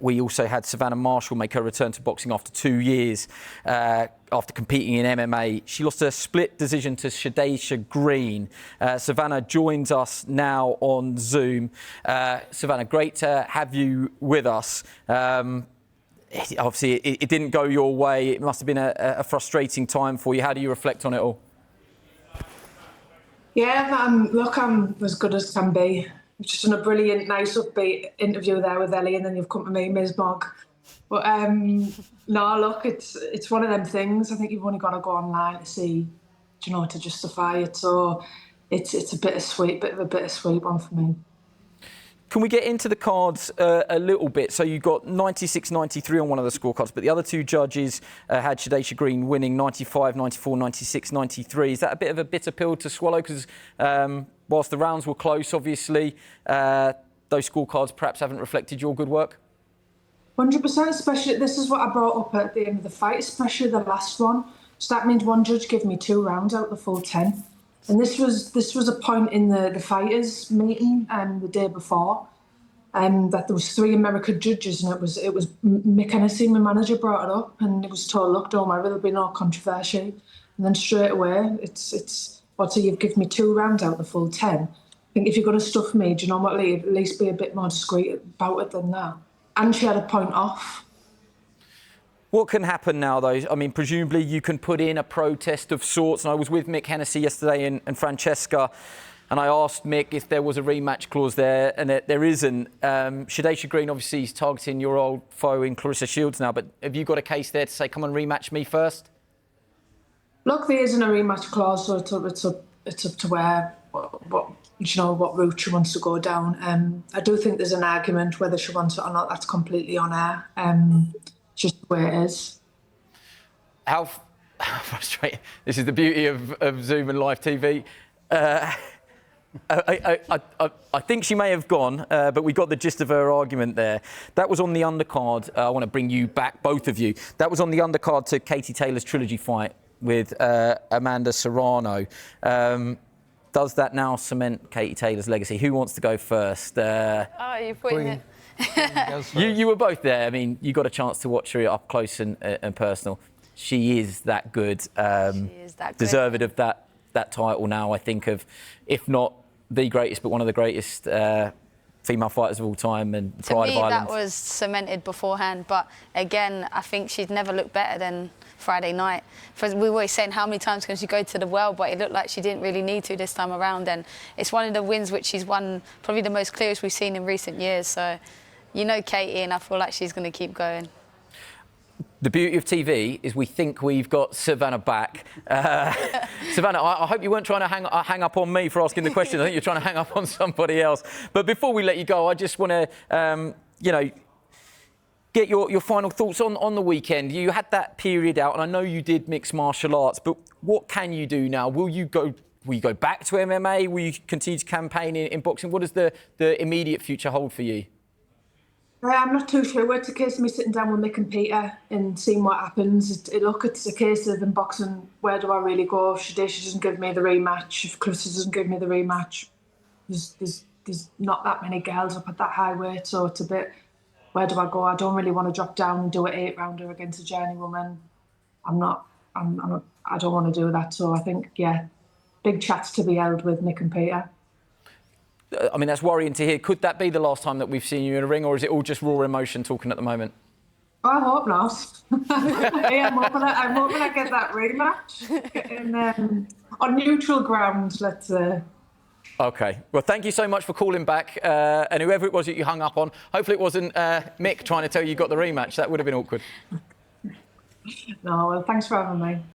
we also had Savannah Marshall make her return to boxing after 2 years after competing in MMA. She lost a split decision to Shadasia Green. Savannah joins us now on Zoom. Savannah, great to have you with us. Obviously, it didn't go your way. It must have been a frustrating time for you. How do you reflect on it all? Yeah, look, I'm as good as can be. You've just done a brilliant, nice, upbeat interview there with Ellie, and then you've come to me, Ms. Mogg. But no, look, it's one of them things. I think you've only got to go online to see, to justify it. So it's a bit of a bittersweet one for me. Can we get into the cards a little bit? So you've got 96-93 on one of the scorecards, but the other two judges had Shadasia Green winning 95, 94, 96, 93. Is that a bit of a bitter pill to swallow? Because whilst the rounds were close, obviously, those scorecards perhaps haven't reflected your good work? 100%, especially, this is what I brought up at the end of the fight, especially the last one. So that means one judge gave me 2 rounds out of the full 10. And this was a point in the fighters meeting the day before, that there was 3 American judges, and it was Mick Hennessy, my manager, brought it up, and it was told, look, don't worry, there'll be no controversy. And then straight away, it's what, so you've given me 2 rounds out of the full 10. I think if you're going to stuff me, do you know what, Lee, at least be a bit more discreet about it than that. And she had a point off. What can happen now, though? I mean, presumably you can put in a protest of sorts. And I was with Mick Hennessy yesterday and Francesca, and I asked Mick if there was a rematch clause there, and there isn't. Shadasia Green obviously is targeting your old foe in Clarissa Shields now, but have you got a case there to say, come on, rematch me first? Look, there isn't a rematch clause, so it's up to where, what route she wants to go down. I do think there's an argument whether she wants it or not. That's completely on her. Just the way it is. How frustrating. This is the beauty of Zoom and live TV. I think she may have gone, but we got the gist of her argument there. That was on the undercard. I want to bring you back, both of you. That was on the undercard to Katie Taylor's trilogy fight with Amanda Serrano. Does that now cement Katie Taylor's legacy? Who wants to go first? You're putting it. You were both there. I mean, you got a chance to watch her up close and personal. She is that good. She is that good. Deserved of that title now, I think, of, if not the greatest, but one of the greatest female fighters of all time, and pride of Ireland. To me, that was cemented beforehand. But again, I think she'd never looked better than Friday night. We were always saying, how many times can she go to the well? But it looked like she didn't really need to this time around. And it's one of the wins which she's won, probably the most clearest we've seen in recent years. So, you know Katie, and I feel like she's going to keep going. The beauty of TV is we think we've got Savannah back. Savannah, I hope you weren't trying to hang up on me for asking the question. I think you're trying to hang up on somebody else. But before we let you go, I just want to, get your final thoughts on the weekend. You had that period out, and I know you did mixed martial arts, but what can you do now? Will you go back to MMA? Will you continue to campaign in boxing? What does the immediate future hold for you? I'm not too sure. It's a case of me sitting down with Mick and Peter and seeing what happens. It's a case of in boxing, where do I really go? If Shadasia doesn't give me the rematch, if Clarissa doesn't give me the rematch, there's not that many girls up at that high weight, so it's a bit, where do I go? I don't really want to drop down and do an 8-rounder against a journeywoman. I don't want to do that. So I think, yeah, big chats to be held with Mick and Peter. I mean, that's worrying to hear. Could that be the last time that we've seen you in a ring, or is it all just raw emotion talking at the moment? I hope not. Yeah, I'm hoping I get that rematch. And on neutral ground, let's say. OK. Well, thank you so much for calling back. And whoever it was that you hung up on, hopefully it wasn't Mick trying to tell you got the rematch. That would have been awkward. No, well, thanks for having me.